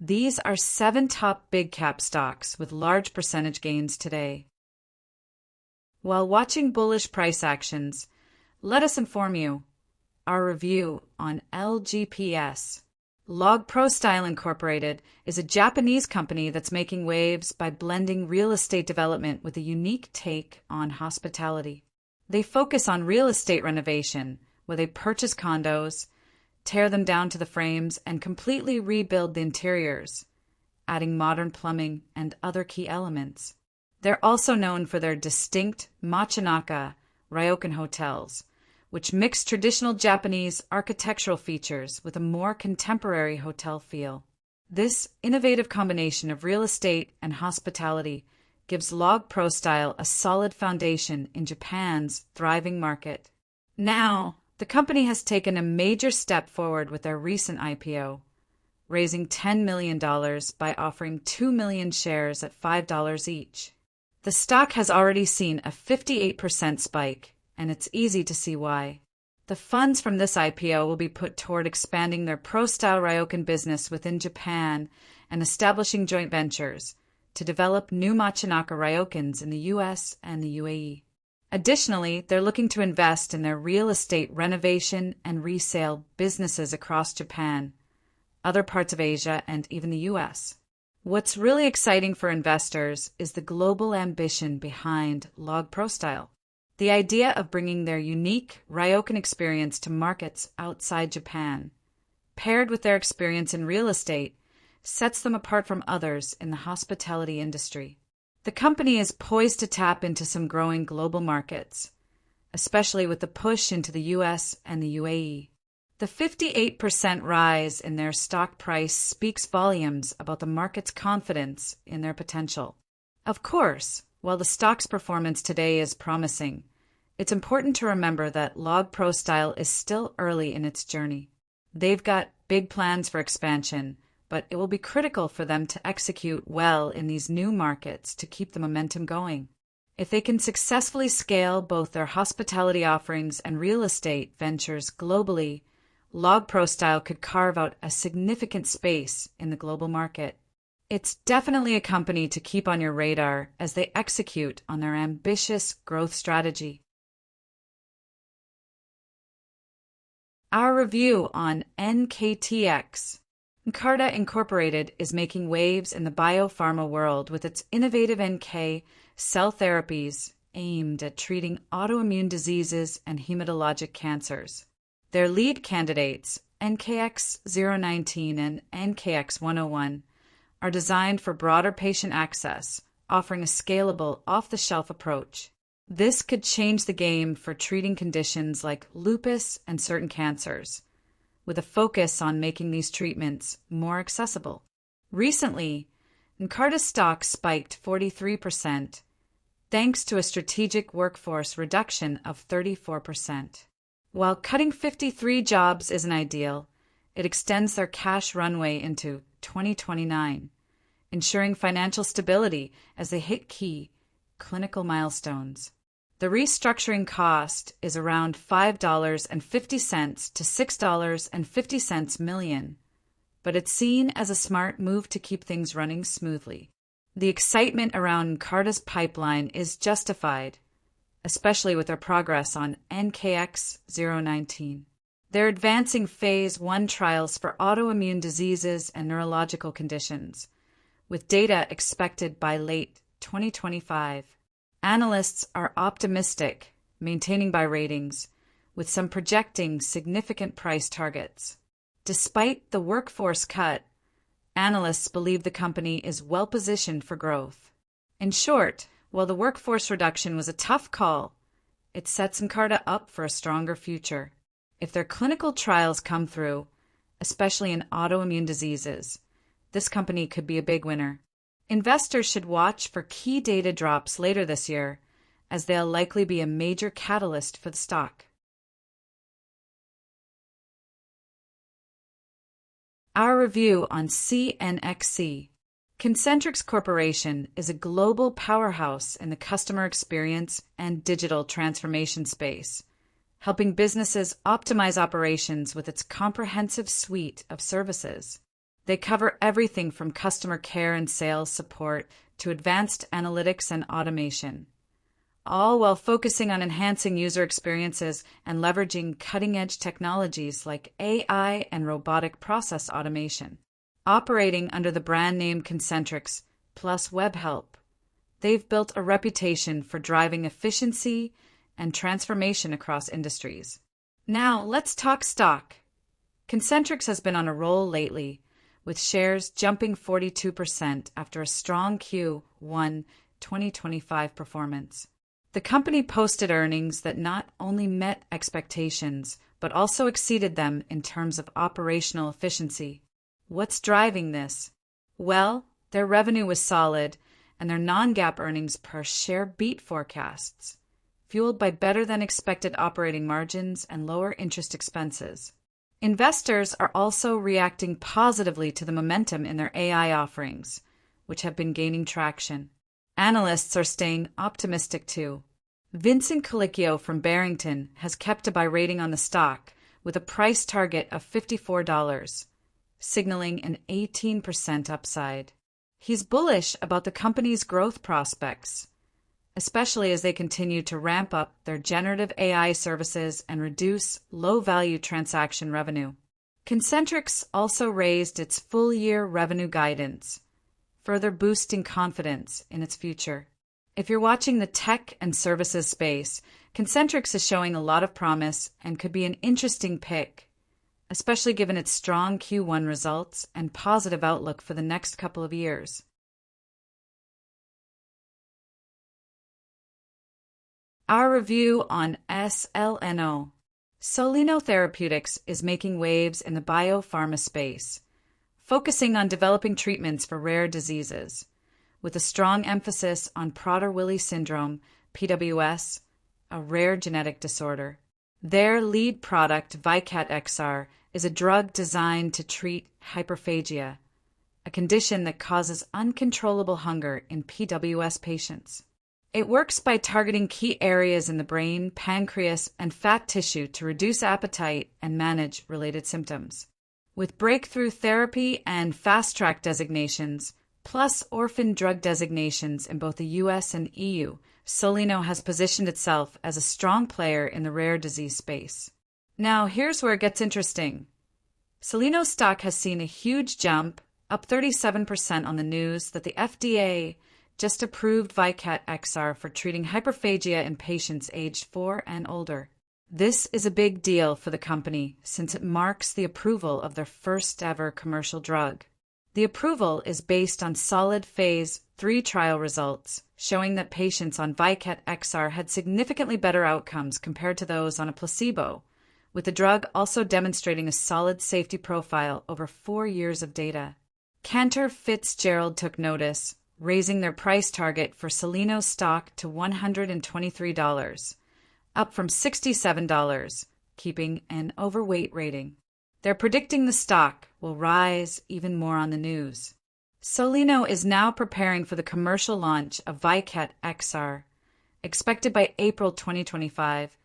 These are 7 top big cap stocks with large percentage gains today. While watching bullish price actions, let us inform you our review on LGPS. LogProstyle Inc. is a Japanese company that's making waves by blending real estate development with a unique take on hospitality. They focus on real estate renovation, where they purchase condos, tear them down to the frames, and completely rebuild the interiors, adding modern plumbing and other key elements. They're also known for their distinct Machinaka ryokan hotels, which mix traditional Japanese architectural features with a more contemporary hotel feel. This innovative combination of real estate and hospitality gives LogProstyle a solid foundation in Japan's thriving market. Now, the company has taken a major step forward with their recent IPO, raising $10 million by offering 2 million shares at $5 each. The stock has already seen a 58% spike, and it's easy to see why. The funds from this IPO will be put toward expanding their pro-style ryokan business within Japan and establishing joint ventures to develop new Machinaka ryokans in the US and the UAE. Additionally, they're looking to invest in their real estate renovation and resale businesses across Japan, other parts of Asia, and even the US. What's really exciting for investors is the global ambition behind LogProstyle. The idea of bringing their unique ryokan experience to markets outside Japan, paired with their experience in real estate, sets them apart from others in the hospitality industry. The company is poised to tap into some growing global markets, especially with the push into the US and the UAE. The 58% rise in their stock price speaks volumes about the market's confidence in their potential. Of course, while the stock's performance today is promising, it's important to remember that LogProstyle is still early in its journey. They've got big plans for expansion, but it will be critical for them to execute well in these new markets to keep the momentum going. If they can successfully scale both their hospitality offerings and real estate ventures globally, LogProstyle could carve out a significant space in the global market. It's definitely a company to keep on your radar as they execute on their ambitious growth strategy. Our review on NKTX. Nkarta Incorporated is making waves in the biopharma world with its innovative NK cell therapies aimed at treating autoimmune diseases and hematologic cancers. Their lead candidates, NKX 019 and NKX 101, are designed for broader patient access, offering a scalable, off-the-shelf approach. This could change the game for treating conditions like lupus and certain cancers, with a focus on making these treatments more accessible. Recently, Nkarta's stock spiked 43%, thanks to a strategic workforce reduction of 34%. While cutting 53 jobs isn't ideal, it extends their cash runway into 2029, ensuring financial stability as they hit key clinical milestones. The restructuring cost is around $5.50 to $6.50 million, but it's seen as a smart move to keep things running smoothly. The excitement around Nkarta's pipeline is justified, especially with their progress on NKX 019. They're advancing phase 1 trials for autoimmune diseases and neurological conditions, with data expected by late 2025. Analysts are optimistic, maintaining buy ratings, with some projecting significant price targets. Despite the workforce cut, analysts believe the company is well-positioned for growth. In short, while the workforce reduction was a tough call, it sets Nkarta up for a stronger future. If their clinical trials come through, especially in autoimmune diseases, this company could be a big winner. Investors should watch for key data drops later this year, as they'll likely be a major catalyst for the stock. Our review on CNXC. Concentrix Corporation is a global powerhouse in the customer experience and digital transformation space, helping businesses optimize operations with its comprehensive suite of services. They cover everything from customer care and sales support to advanced analytics and automation, all while focusing on enhancing user experiences and leveraging cutting-edge technologies like AI and robotic process automation. Operating under the brand name Concentrix plus WebHelp, they've built a reputation for driving efficiency and transformation across industries. Now, let's talk stock. Concentrix has been on a roll lately, with shares jumping 42% after a strong Q1 2025 performance. The company posted earnings that not only met expectations, but also exceeded them in terms of operational efficiency. What's driving this? Well, their revenue was solid, and their non-GAAP earnings per share beat forecasts, fueled by better-than-expected operating margins and lower interest expenses. Investors are also reacting positively to the momentum in their AI offerings, which have been gaining traction. Analysts are staying optimistic too. Vincent Colicchio from Barrington has kept a buy rating on the stock with a price target of $54, signaling an 18% upside. He's bullish about the company's growth prospects, especially as they continue to ramp up their generative AI services and reduce low-value transaction revenue. Concentrix also raised its full-year revenue guidance, further boosting confidence in its future. If you're watching the tech and services space, Concentrix is showing a lot of promise and could be an interesting pick, especially given its strong Q1 results and positive outlook for the next couple of years. Our review on SLNO. Soleno Therapeutics is making waves in the biopharma space, focusing on developing treatments for rare diseases, with a strong emphasis on Prader-Willi syndrome, PWS, a rare genetic disorder. Their lead product, VYKAT XR, is a drug designed to treat hyperphagia, a condition that causes uncontrollable hunger in PWS patients. It works by targeting key areas in the brain, pancreas, and fat tissue to reduce appetite and manage related symptoms. With breakthrough therapy and fast-track designations, plus orphan drug designations in both the US and EU, Soleno has positioned itself as a strong player in the rare disease space. Now, here's where it gets interesting. Soleno stock has seen a huge jump, up 37% on the news that the FDA just approved VYKAT XR for treating hyperphagia in patients aged 4 and older. This is a big deal for the company since it marks the approval of their first ever commercial drug. The approval is based on solid phase 3 trial results, showing that patients on VYKAT XR had significantly better outcomes compared to those on a placebo, with the drug also demonstrating a solid safety profile over 4 years of data. Cantor Fitzgerald took notice, raising their price target for Soleno stock to $123, up from $67, keeping an overweight rating. They're predicting the stock will rise even more on the news. Soleno is now preparing for the commercial launch of VYKAT XR, expected by April 2025,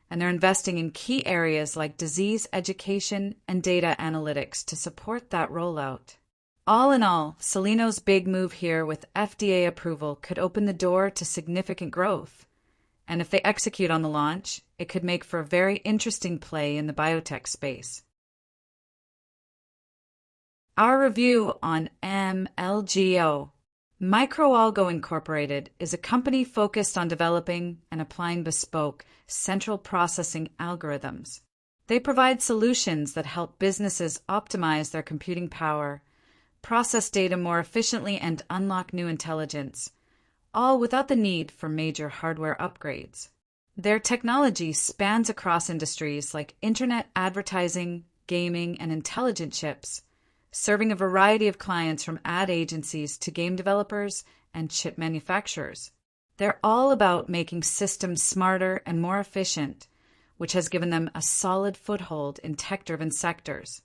and they're investing in key areas like disease education and data analytics to support that rollout. All in all, Soleno's big move here with FDA approval could open the door to significant growth. And if they execute on the launch, it could make for a very interesting play in the biotech space. Our review on MLGO. MicroAlgo Inc. is a company focused on developing and applying bespoke central processing algorithms. They provide solutions that help businesses optimize their computing power, process data more efficiently, and unlock new intelligence, all without the need for major hardware upgrades. Their technology spans across industries like internet advertising, gaming, and intelligent chips, serving a variety of clients from ad agencies to game developers and chip manufacturers. They're all about making systems smarter and more efficient, which has given them a solid foothold in tech-driven sectors.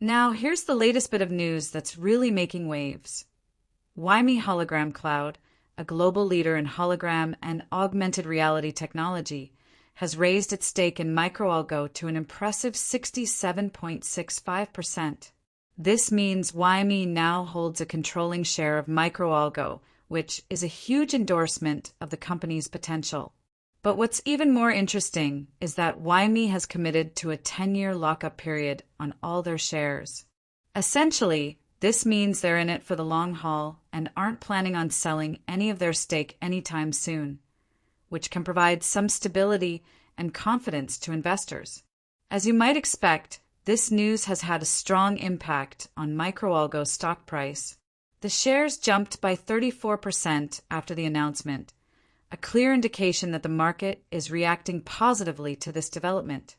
Now, here's the latest bit of news that's really making waves. Wyme Hologram Cloud, a global leader in hologram and augmented reality technology, has raised its stake in MicroAlgo to an impressive 67.65%. This means YME now holds a controlling share of MicroAlgo, which is a huge endorsement of the company's potential. But what's even more interesting is that YME has committed to a 10-year lockup period on all their shares. Essentially, this means they're in it for the long haul and aren't planning on selling any of their stake anytime soon, which can provide some stability and confidence to investors. As you might expect, this news has had a strong impact on MicroAlgo's stock price. The shares jumped by 34% after the announcement, a clear indication that the market is reacting positively to this development.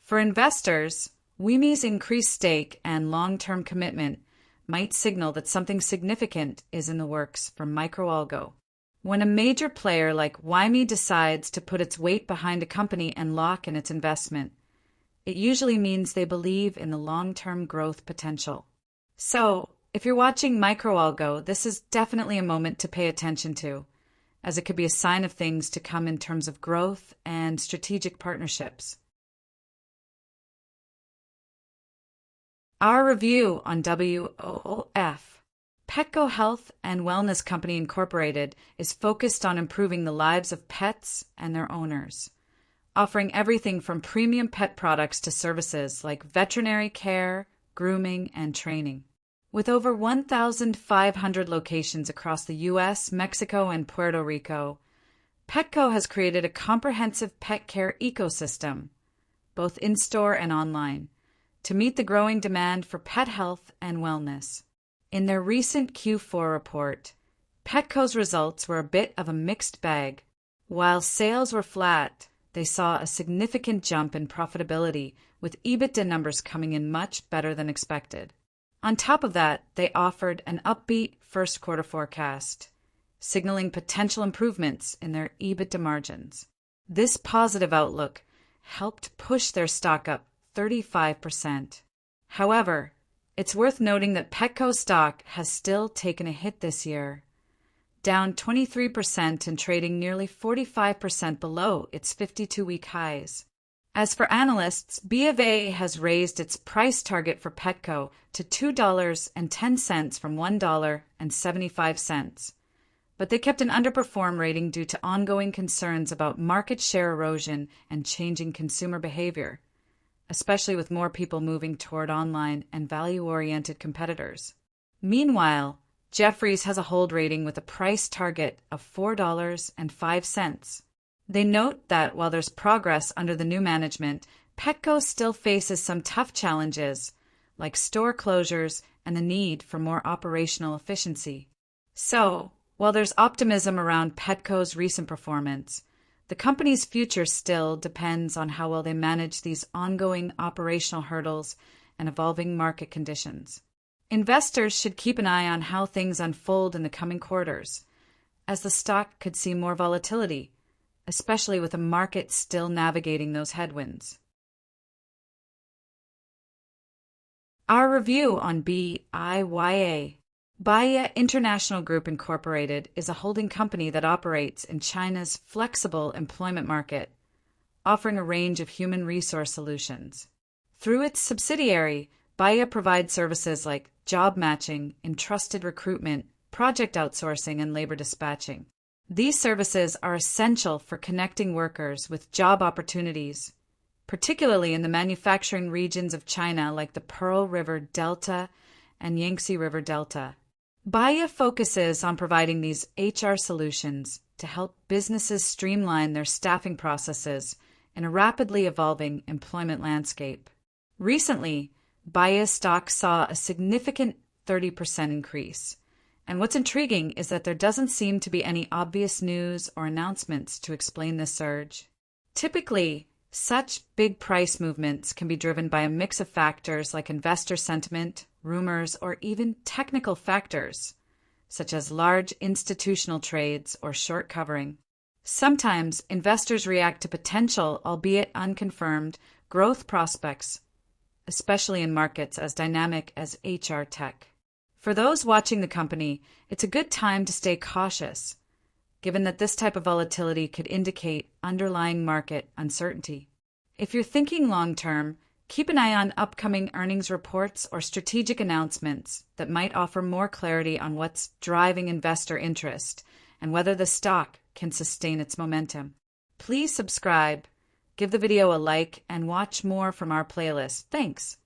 For investors, YME's increased stake and long-term commitment might signal that something significant is in the works for MicroAlgo. When a major player like YME decides to put its weight behind a company and lock in its investment, it usually means they believe in the long-term growth potential. So, if you're watching MicroAlgo, this is definitely a moment to pay attention to, as it could be a sign of things to come in terms of growth and strategic partnerships. Our review on WOOF. Petco Health and Wellness Company Incorporated is focused on improving the lives of pets and their owners, offering everything from premium pet products to services like veterinary care, grooming, and training. With over 1,500 locations across the U.S., Mexico, and Puerto Rico, Petco has created a comprehensive pet care ecosystem, both in-store and online, to meet the growing demand for pet health and wellness. In their recent Q4 report, Petco's results were a bit of a mixed bag. While sales were flat, they saw a significant jump in profitability, with EBITDA numbers coming in much better than expected. On top of that, they offered an upbeat first quarter forecast, signaling potential improvements in their EBITDA margins. This positive outlook helped push their stock up 35%. However, it's worth noting that Petco's stock has still taken a hit this year, down 23% and trading nearly 45% below its 52-week highs. As for analysts, BofA has raised its price target for Petco to $2.10 from $1.75, but they kept an underperform rating due to ongoing concerns about market share erosion and changing consumer behavior, especially with more people moving toward online and value-oriented competitors. Meanwhile, Jefferies has a hold rating with a price target of $4.05. They note that while there's progress under the new management, Petco still faces some tough challenges, like store closures and the need for more operational efficiency. So, while there's optimism around Petco's recent performance, the company's future still depends on how well they manage these ongoing operational hurdles and evolving market conditions. Investors should keep an eye on how things unfold in the coming quarters, as the stock could see more volatility, especially with the market still navigating those headwinds. Our review on Baiya. Baiya International Group Incorporated is a holding company that operates in China's flexible employment market, offering a range of human resource solutions. Through its subsidiary, Baiya provides services like job matching, entrusted recruitment, project outsourcing, and labor dispatching. These services are essential for connecting workers with job opportunities, particularly in the manufacturing regions of China like the Pearl River Delta and Yangtze River Delta. Baiya focuses on providing these HR solutions to help businesses streamline their staffing processes in a rapidly evolving employment landscape. Recently, Baiya stock saw a significant 30% increase. And what's intriguing is that there doesn't seem to be any obvious news or announcements to explain this surge. Typically, such big price movements can be driven by a mix of factors like investor sentiment, rumors, or even technical factors, such as large institutional trades or short covering. Sometimes investors react to potential, albeit unconfirmed, growth prospects, especially in markets as dynamic as HR tech. For those watching the company, it's a good time to stay cautious, given that this type of volatility could indicate underlying market uncertainty. If you're thinking long-term, Keep an eye on upcoming earnings reports or strategic announcements that might offer more clarity on what's driving investor interest and whether the stock can sustain its momentum. Please subscribe, give the video a like, and watch more from our playlist. Thanks.